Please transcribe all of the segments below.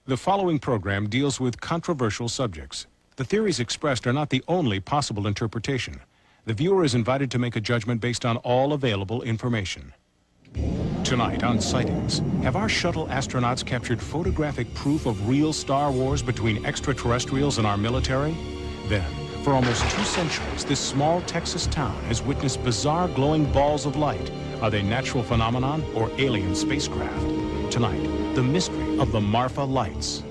The following program deals with controversial subjects. The theories expressed are not the only possible interpretation. The viewer is invited to make a judgment based on all available information. Tonight on Sightings, have our shuttle astronauts captured photographic proof of real Star Wars between extraterrestrials and our military? Then, for almost 2 centuries, this small Texas town has witnessed bizarre glowing balls of light. Are they natural phenomenon or alien spacecraft? Tonight, the mystery of the Marfa Lights.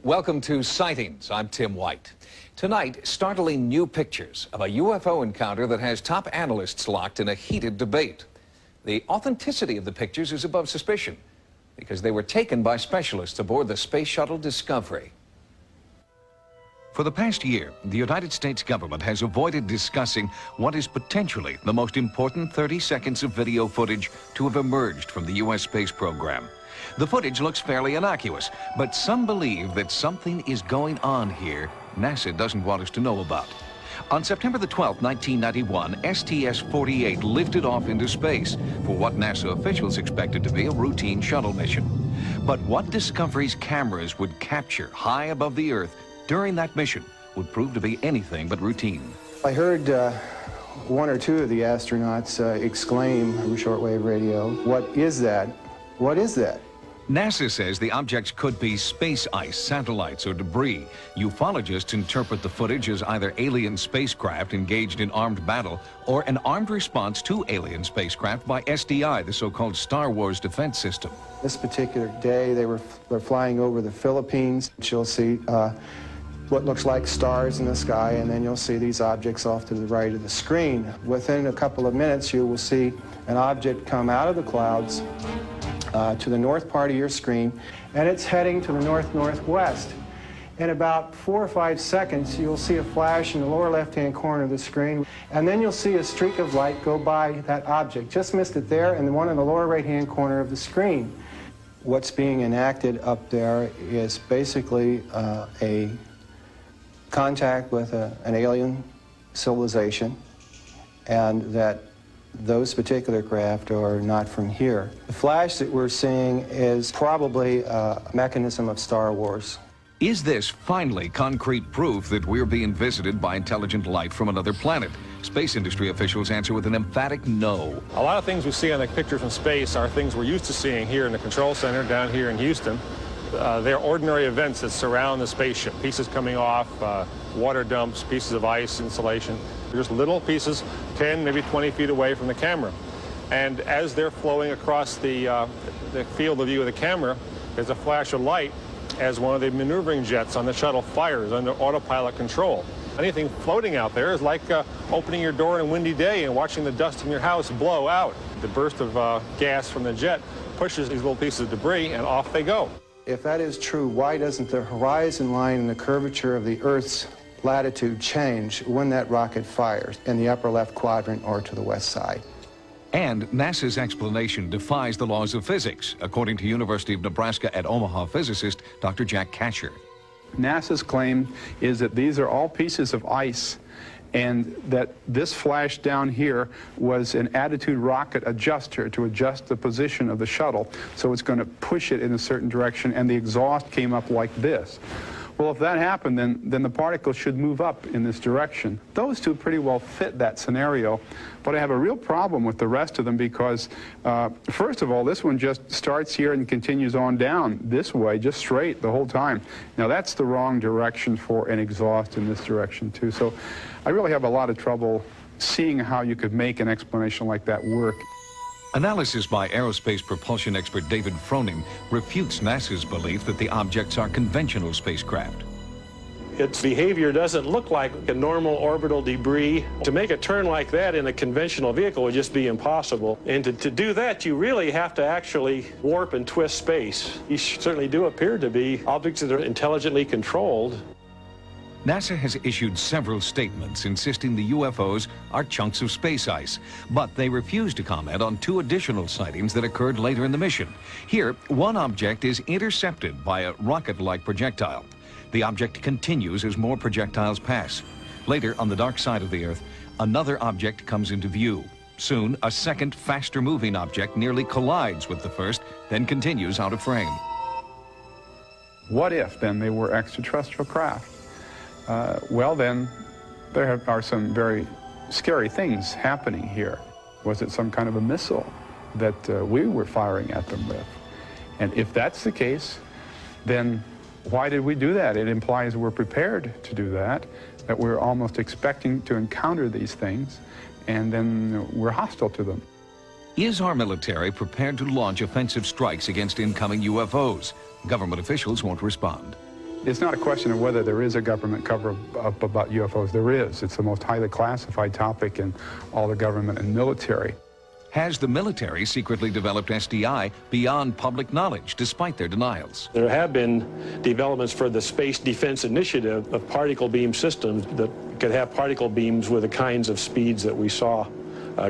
Welcome to Sightings. I'm Tim White. Tonight, startling new pictures of a UFO encounter that has top analysts locked in a heated debate. The authenticity of the pictures is above suspicion because they were taken by specialists aboard the Space Shuttle Discovery. For the past year, the United States government has avoided discussing what is potentially the most important 30 seconds of video footage to have emerged from the U.S. space program. The footage looks fairly innocuous, but some believe that something is going on here NASA doesn't want us to know about. On September the 12th, 1991, STS-48 lifted off into space for what NASA officials expected to be a routine shuttle mission. But what Discovery's cameras would capture high above the Earth during that mission would prove to be anything but routine. I heard one or two of the astronauts exclaim through shortwave radio, "What is that? What is that?" NASA says the objects could be space ice, satellites, or debris. Ufologists interpret the footage as either alien spacecraft engaged in armed battle or an armed response to alien spacecraft by SDI, the so-called Star Wars defense system. This particular day, they're flying over the Philippines. You'll see what looks like stars in the sky, and then you'll see these objects off to the right of the screen. Within a couple of minutes, you will see an object come out of the clouds to the north part of your screen, and it's heading to the north-northwest. In about 4 or 5 seconds, you'll see a flash in the lower left-hand corner of the screen, and then you'll see a streak of light go by that object. Just missed it there, and the one in the lower right-hand corner of the screen. What's being enacted up there is basically a contact with an alien civilization, and that those particular craft are not from here. The flash that we're seeing is probably a mechanism of Star Wars. Is this finally concrete proof that we're being visited by intelligent life from another planet? Space industry officials answer with an emphatic no. A lot of things we see on the picture from space are things we're used to seeing here in the control center down here in Houston. They're ordinary events that surround the spaceship. Pieces coming off, water dumps, pieces of ice, insulation. They're just little pieces 10, maybe 20 feet away from the camera. And as they're flowing across the field of view of the camera, there's a flash of light as one of the maneuvering jets on the shuttle fires under autopilot control. Anything floating out there is like opening your door on a windy day and watching the dust in your house blow out. The burst of gas from the jet pushes these little pieces of debris, and off they go. If that is true, why doesn't the horizon line and the curvature of the Earth's latitude change when that rocket fires in the upper left quadrant or to the west side? And NASA's explanation defies the laws of physics, according to University of Nebraska at Omaha physicist Dr. Jack Kasher. NASA's claim is that these are all pieces of ice, and that this flash down here was an attitude rocket adjuster to adjust the position of the shuttle, so it's going to push it in a certain direction, and the exhaust came up like this. Well, if that happened, then the particles should move up in this direction. Those two pretty well fit that scenario, but I have a real problem with the rest of them because, first of all, this one just starts here and continues on down this way, just straight the whole time. Now, that's the wrong direction for an exhaust in this direction, too. So I really have a lot of trouble seeing how you could make an explanation like that work. Analysis by aerospace propulsion expert David Froning refutes NASA's belief that the objects are conventional spacecraft. Its behavior doesn't look like a normal orbital debris. To make a turn like that in a conventional vehicle would just be impossible. And to do that, you really have to actually warp and twist space. These certainly do appear to be objects that are intelligently controlled. NASA has issued several statements insisting the UFOs are chunks of space ice, but they refuse to comment on two additional sightings that occurred later in the mission. Here, one object is intercepted by a rocket-like projectile. The object continues as more projectiles pass. Later, on the dark side of the Earth, another object comes into view. Soon, a second, faster-moving object nearly collides with the first, then continues out of frame. What if, then, they were extraterrestrial craft? Well, then, there are some very scary things happening here. Was it some kind of a missile that we were firing at them with? And if that's the case, then why did we do that? It implies we're prepared to do that we're almost expecting to encounter these things, and then we're hostile to them. Is our military prepared to launch offensive strikes against incoming UFOs? Government officials won't respond. It's not a question of whether there is a government cover-up about UFOs. There is. It's the most highly classified topic in all the government and military. Has the military secretly developed SDI beyond public knowledge, despite their denials? There have been developments for the Space Defense Initiative of particle beam systems that could have particle beams with the kinds of speeds that we saw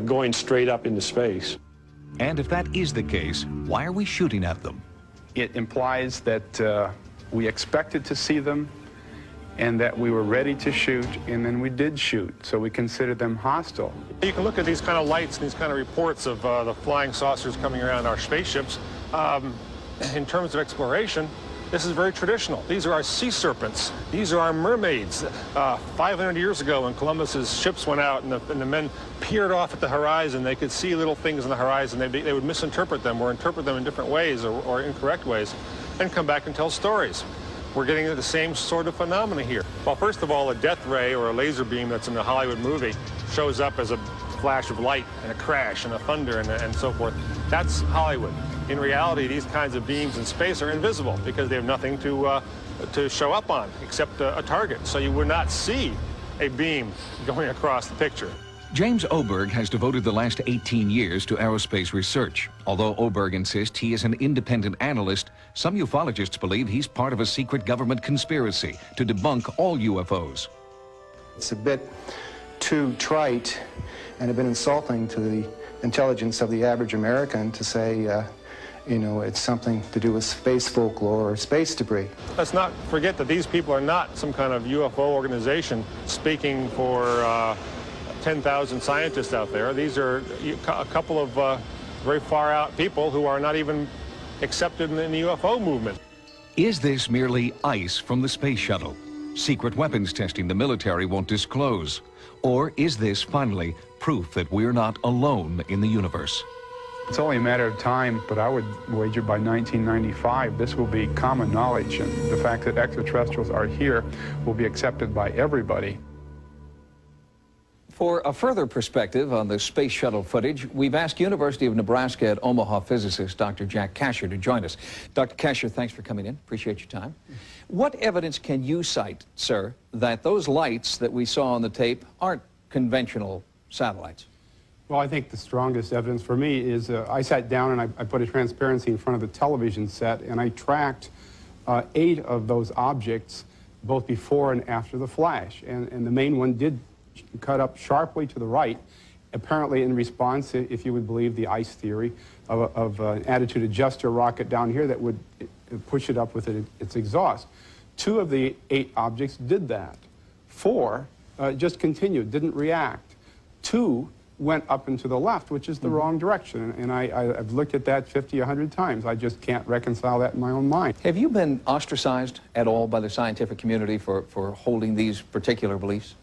going straight up into space. And if that is the case, why are we shooting at them? It implies that we expected to see them and that we were ready to shoot, and then we did shoot, so we considered them hostile. You can look at these kind of lights and these kind of reports of the flying saucers coming around our spaceships. In terms of exploration, this is very traditional. These are our sea serpents. These are our mermaids. 500 years ago, when Columbus's ships went out and the men peered off at the horizon, they could see little things on the horizon. They would misinterpret them or interpret them in different ways or incorrect ways, and come back and tell stories. We're getting the same sort of phenomena here. Well, first of all, a death ray or a laser beam that's in a Hollywood movie shows up as a flash of light and a crash and a thunder and so forth. That's Hollywood. In reality, these kinds of beams in space are invisible because they have nothing to show up on except a target. So you would not see a beam going across the picture. James Oberg has devoted the last 18 years to aerospace research. Although Oberg insists he is an independent analyst, some ufologists believe he's part of a secret government conspiracy to debunk all UFOs. It's a bit too trite and a bit insulting to the intelligence of the average American to say, you know, it's something to do with space folklore or space debris. Let's not forget that these people are not some kind of UFO organization speaking for 10,000 scientists out there. These are a couple of very far out people who are not even accepted in the UFO movement. Is this merely ice from the space shuttle? Secret weapons testing the military won't disclose? Or is this finally proof that we're not alone in the universe? It's only a matter of time, but I would wager by 1995 this will be common knowledge, and the fact that extraterrestrials are here will be accepted by everybody. For a further perspective on the space shuttle footage, we've asked University of Nebraska at Omaha physicist Dr. Jack Kasher to join us. Dr. Kasher, thanks for coming in. Appreciate your time. What evidence can you cite, sir, that those lights that we saw on the tape aren't conventional satellites? Well, I think the strongest evidence for me is I sat down and I put a transparency in front of the television set, and I tracked 8 of those objects both before and after the flash. And the main one did cut up sharply to the right, apparently in response, if you would believe the ice theory, of an attitude adjuster rocket down here that would push it up with its exhaust. 2 of the 8 objects did that. 4 just continued, didn't react. 2 went up and to the left, which is the wrong direction. And I've looked at that 50, 100 times. I just can't reconcile that in my own mind. Have you been ostracized at all by the scientific community for holding these particular beliefs?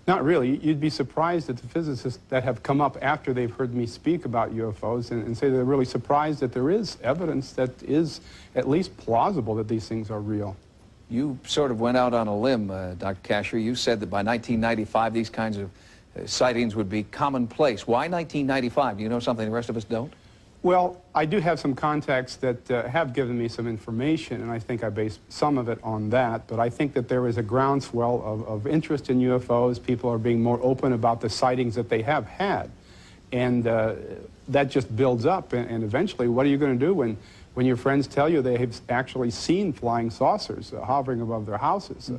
Not really. You'd be surprised at the physicists that have come up after they've heard me speak about UFOs and say they're really surprised that there is evidence that is at least plausible that these things are real. You sort of went out on a limb, Dr. Kasher. You said that by 1995 these kinds of sightings would be commonplace. Why 1995? Do you know something the rest of us don't? Well, I do have some contacts that have given me some information, and I think I base some of it on that. But I think that there is a groundswell of interest in UFOs. People are being more open about the sightings that they have had. And that just builds up. And eventually, what are you going to do when your friends tell you they have actually seen flying saucers hovering above their houses?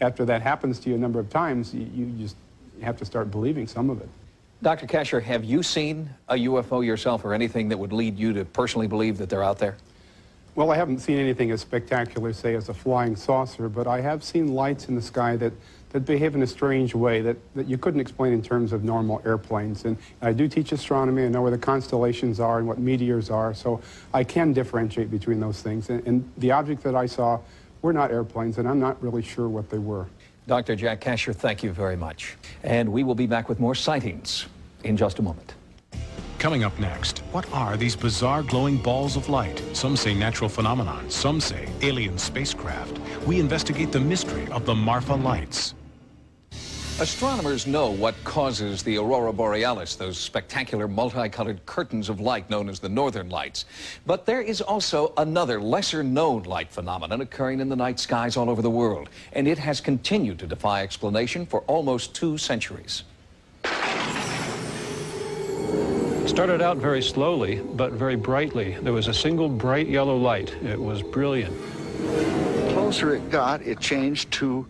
After that happens to you a number of times, you just have to start believing some of it. Dr. Kasher, have you seen a UFO yourself or anything that would lead you to personally believe that they're out there? Well, I haven't seen anything as spectacular, say, as a flying saucer, but I have seen lights in the sky that behave in a strange way that you couldn't explain in terms of normal airplanes. And I do teach astronomy. I know where the constellations are and what meteors are, so I can differentiate between those things. And the objects that I saw were not airplanes, and I'm not really sure what they were. Dr. Jack Kasher, thank you very much. And we will be back with more sightings in just a moment. Coming up next, what are these bizarre glowing balls of light? Some say natural phenomenon, some say alien spacecraft. We investigate the mystery of the Marfa lights. Astronomers know what causes the aurora borealis, those spectacular multicolored curtains of light known as the northern lights. But there is also another lesser-known light phenomenon occurring in the night skies all over the world, and it has continued to defy explanation for almost 2 centuries. It started out very slowly, but very brightly. There was a single bright yellow light. It was brilliant. The closer it got, it changed to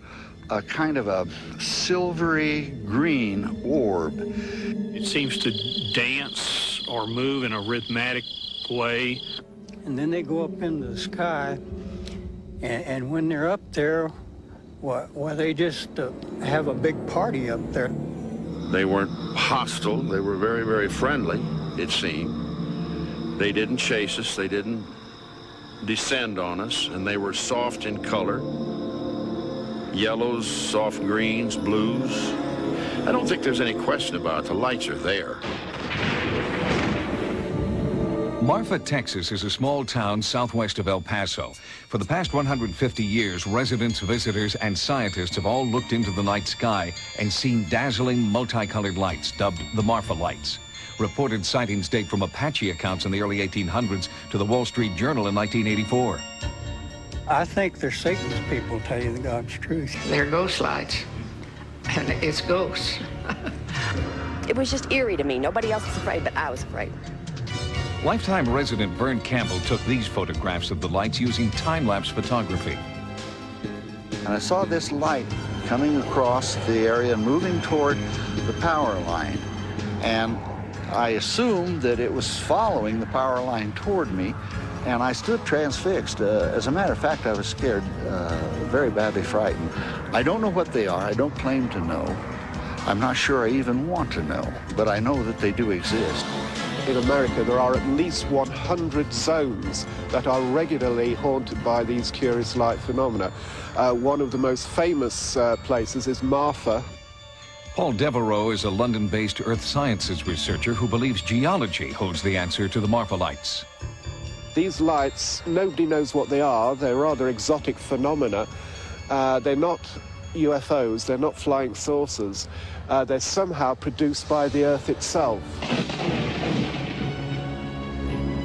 a kind of a silvery green orb. It seems to dance or move in a rhythmic way. And then they go up into the sky, and when they're up there, well, they just have a big party up there. They weren't hostile. They were very, very friendly, it seemed. They didn't chase us. They didn't descend on us, and they were soft in color. Yellows, soft greens, blues. I don't think there's any question about it. The lights are there. Marfa, Texas is a small town southwest of El Paso. For the past 150 years, residents, visitors, and scientists have all looked into the night sky and seen dazzling multicolored lights dubbed the Marfa lights. Reported sightings date from Apache accounts in the early 1800s to the Wall Street Journal in 1984. I think they're Satan's people, tell you the God's truth. They're ghost lights, and it's ghosts. It was just eerie to me. Nobody else was afraid, but I was afraid. Lifetime resident Vern Campbell took these photographs of the lights using time-lapse photography. And I saw this light coming across the area and moving toward the power line. And I assumed that it was following the power line toward me, and I stood transfixed. As a matter of fact, I was scared, very badly frightened. I don't know what they are. I don't claim to know. I'm not sure I even want to know, but I know that they do exist. In America, there are at least 100 zones that are regularly haunted by these curious light phenomena. One of the most famous places is Marfa. Paul Devereaux is a London-based earth sciences researcher who believes geology holds the answer to the Marfa lights. These lights, nobody knows what they are. They're rather exotic phenomena. They're not UFOs, they're not flying saucers. They're somehow produced by the Earth itself.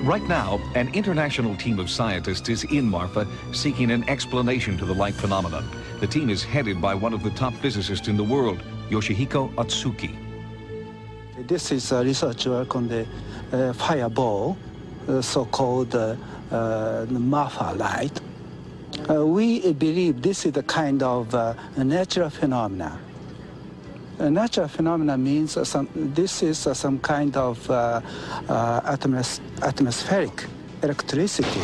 Right now, an international team of scientists is in Marfa seeking an explanation to the light phenomenon. The team is headed by one of the top physicists in the world, Yoshihiko Atsuki. This is a research work on the fireball, so-called Marfa light. We believe this is a kind of a natural phenomena. A natural phenomena means this is some kind of atmospheric electricity.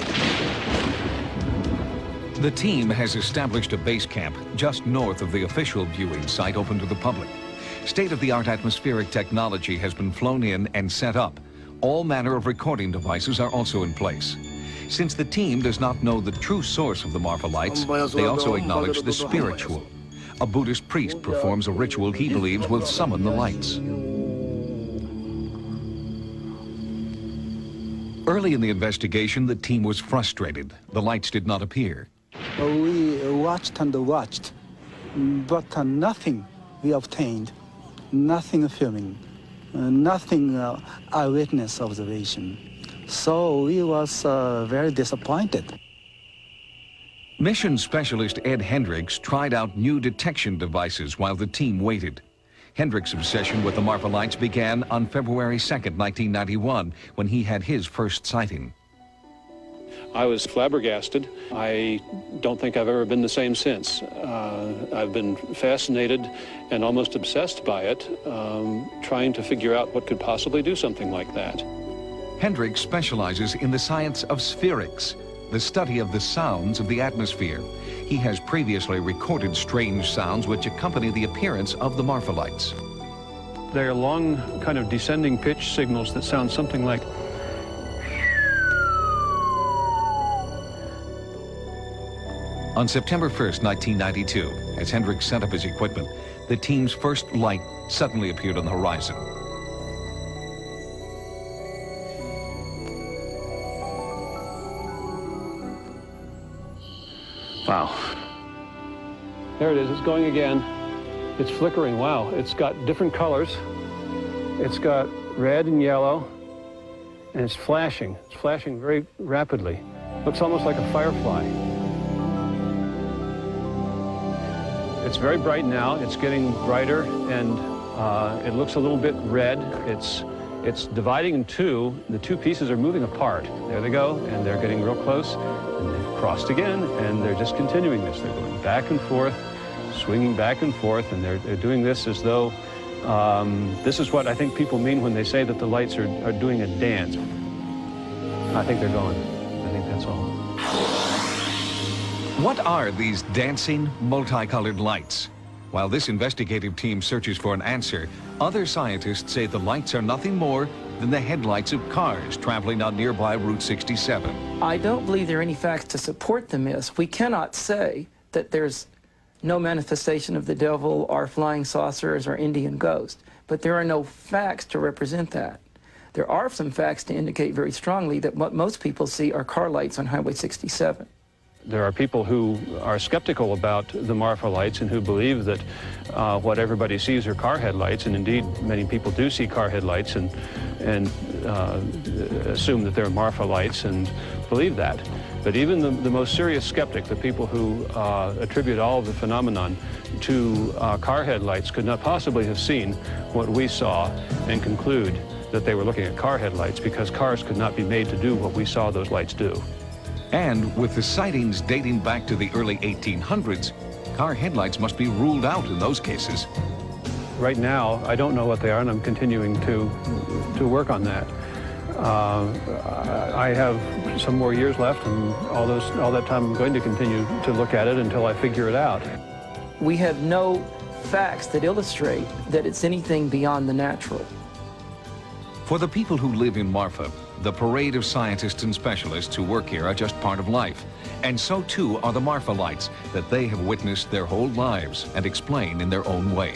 The team has established a base camp just north of the official viewing site open to the public. State-of-the-art atmospheric technology has been flown in and set up. All manner of recording devices are also in place. Since the team does not know the true source of the Marfa lights, they also acknowledge the spiritual. A Buddhist priest performs a ritual he believes will summon the lights. Early in the investigation, the team was frustrated. The lights did not appear. We watched and watched, but nothing we obtained, nothing filming. nothing eyewitness observation. So we was very disappointed. Mission specialist Ed Hendricks tried out new detection devices while the team waited. Hendricks' obsession with the Marfa lights began on February 2nd, 1991, when he had his first sighting. I was flabbergasted. I don't think I've ever been the same since. I've been fascinated and almost obsessed by it, trying to figure out what could possibly do something like that. Hendricks specializes in the science of spherics, the study of the sounds of the atmosphere. He has previously recorded strange sounds which accompany the appearance of the Marfa lights. They're long, kind of descending pitch signals that sound something like. On September 1st, 1992, as Hendricks set up his equipment, the team's first light suddenly appeared on the horizon. Wow. There it is, it's going again. It's flickering, wow. It's got different colors. It's got red and yellow, and it's flashing. It's flashing very rapidly. Looks almost like a firefly. It's very bright now. It's getting brighter, and it looks a little bit red. It's dividing in two. The two pieces are moving apart. There they go, and they're getting real close, and they've crossed again, and they're just continuing this. They're going back and forth, swinging back and forth, and they're doing this as though this is what I think people mean when they say that the lights are doing a dance. I think they're going. I think that's all. What are these dancing, multicolored lights? While this investigative team searches for an answer, other scientists say the lights are nothing more than the headlights of cars traveling on nearby Route 67. I don't believe there are any facts to support the myth. We cannot say that there's no manifestation of the devil or flying saucers or Indian ghost, but there are no facts to represent that. There are some facts to indicate very strongly that what most people see are car lights on Highway 67. There are people who are skeptical about the Marfa lights and who believe that what everybody sees are car headlights, and indeed many people do see car headlights and assume that they're Marfa lights and believe that. But even the most serious skeptic, the people who attribute all of the phenomenon to car headlights, could not possibly have seen what we saw and conclude that they were looking at car headlights, because cars could not be made to do what we saw those lights do. And with the sightings dating back to the early 1800s, car headlights must be ruled out in those cases. Right now, I don't know what they are, and I'm continuing to work on that. I have some more years left, and all that time I'm going to continue to look at it until I figure it out. We have no facts that illustrate that it's anything beyond the natural. For the people who live in Marfa, the parade of scientists and specialists who work here are just part of life. And so too are the Marfa lights that they have witnessed their whole lives and explain in their own way.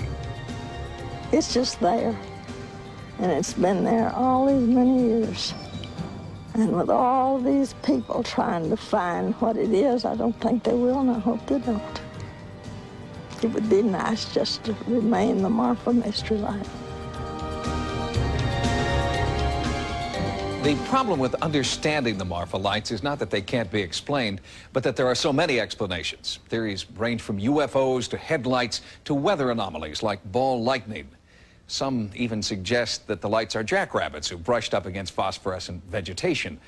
It's just there. And it's been there all these many years. And with all these people trying to find what it is, I don't think they will, and I hope they don't. It would be nice just to remain the Marfa mystery light. The problem with understanding the Marfa lights is not that they can't be explained, but that there are so many explanations. Theories range from UFOs to headlights to weather anomalies like ball lightning. Some even suggest that the lights are jackrabbits who brushed up against phosphorescent vegetation.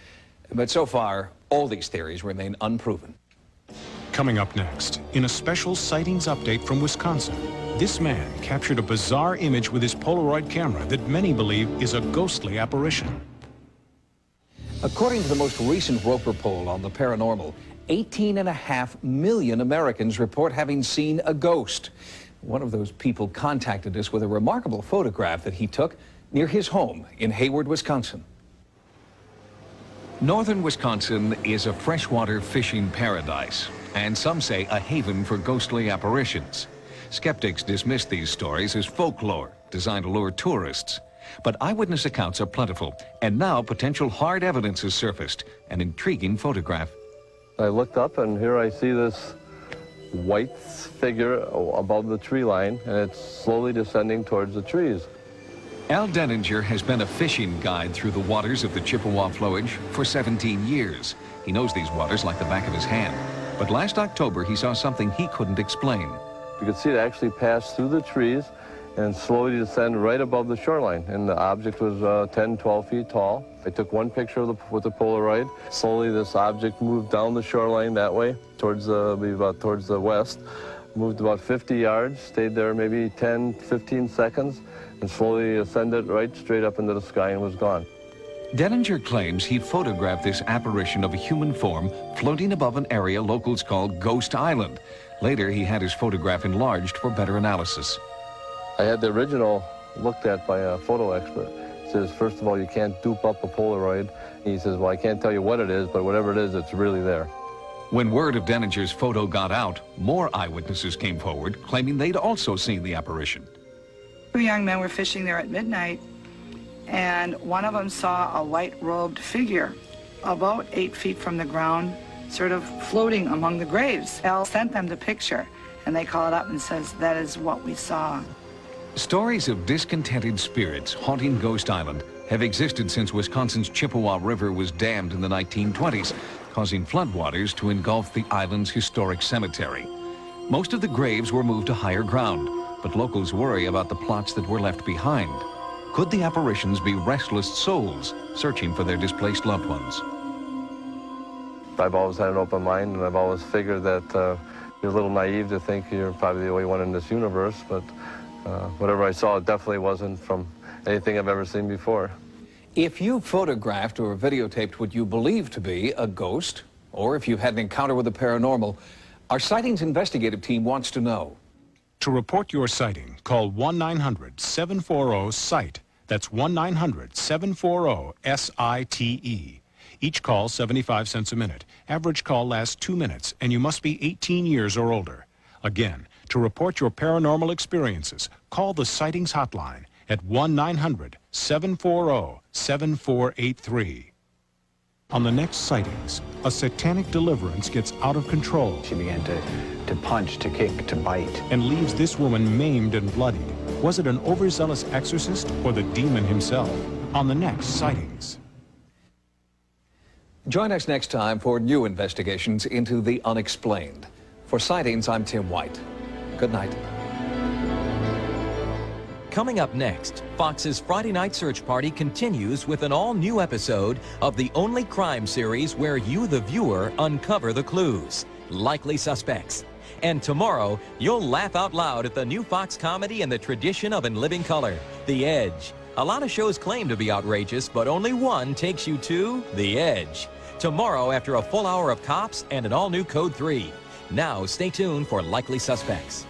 But so far, all these theories remain unproven. Coming up next, in a special sightings update from Wisconsin, this man captured a bizarre image with his Polaroid camera that many believe is a ghostly apparition. According to the most recent Roper poll on the paranormal, 18.5 million Americans report having seen a ghost. One of those people contacted us with a remarkable photograph that he took near his home in Hayward, Wisconsin. Northern Wisconsin is a freshwater fishing paradise, and some say a haven for ghostly apparitions. Skeptics dismiss these stories as folklore designed to lure tourists. But eyewitness accounts are plentiful, and now potential hard evidence has surfaced, an intriguing photograph. I looked up, and here I see this white figure above the tree line, and it's slowly descending towards the trees. Al Denninger has been a fishing guide through the waters of the Chippewa flowage for 17 years. He knows these waters like the back of his hand. But last October, he saw something he couldn't explain. You could see it actually pass through the trees and slowly descend right above the shoreline. And the object was 10, 12 feet tall. I took one picture with the Polaroid. Slowly, this object moved down the shoreline that way, towards the west. Moved about 50 yards, stayed there maybe 10, 15 seconds, and slowly ascended right straight up into the sky and was gone. Denninger claims he photographed this apparition of a human form floating above an area locals call Ghost Island. Later, he had his photograph enlarged for better analysis. I had the original looked at by a photo expert. He says, first of all, you can't dupe up a Polaroid. He says, well, I can't tell you what it is, but whatever it is, it's really there. When word of Denninger's photo got out, more eyewitnesses came forward, claiming they'd also seen the apparition. Two young men were fishing there at midnight, and one of them saw a white-robed figure about 8 feet from the ground, sort of floating among the graves. Al sent them the picture, and they call it up and says, that is what we saw. Stories of discontented spirits haunting Ghost Island have existed since Wisconsin's Chippewa River was dammed in the 1920s, causing floodwaters to engulf the island's historic cemetery. Most of the graves were moved to higher ground, but locals worry about the plots that were left behind. Could the apparitions be restless souls searching for their displaced loved ones? I've always had an open mind, and I've always figured that you're a little naive to think you're probably the only one in this universe, but whatever I saw, it definitely wasn't from anything I've ever seen before. If you photographed or videotaped what you believe to be a ghost, or if you've had an encounter with the paranormal, our Sightings investigative team wants to know. To report your sighting, call 1-900-740-SIGHT. That's 1-900-740-SITE. Each call 75 cents a minute. Average call lasts 2 minutes, and you must be 18 years or older. Again, to report your paranormal experiences, call the Sightings hotline at 1-900-740-7483. On the next Sightings, a satanic deliverance gets out of control. She began to punch, to kick, to bite. And leaves this woman maimed and bloodied. Was it an overzealous exorcist or the demon himself? On the next Sightings. Join us next time for new investigations into the unexplained. For Sightings, I'm Tim White. Good night. Coming up next, Fox's Friday Night Search Party continues with an all-new episode of the only crime series where you, the viewer, uncover the clues, Likely Suspects. And tomorrow, you'll laugh out loud at the new Fox comedy in the tradition of In Living Color, The Edge. A lot of shows claim to be outrageous, but only one takes you to The Edge. Tomorrow, after a full hour of cops and an all-new Code 3. Now, stay tuned for Likely Suspects.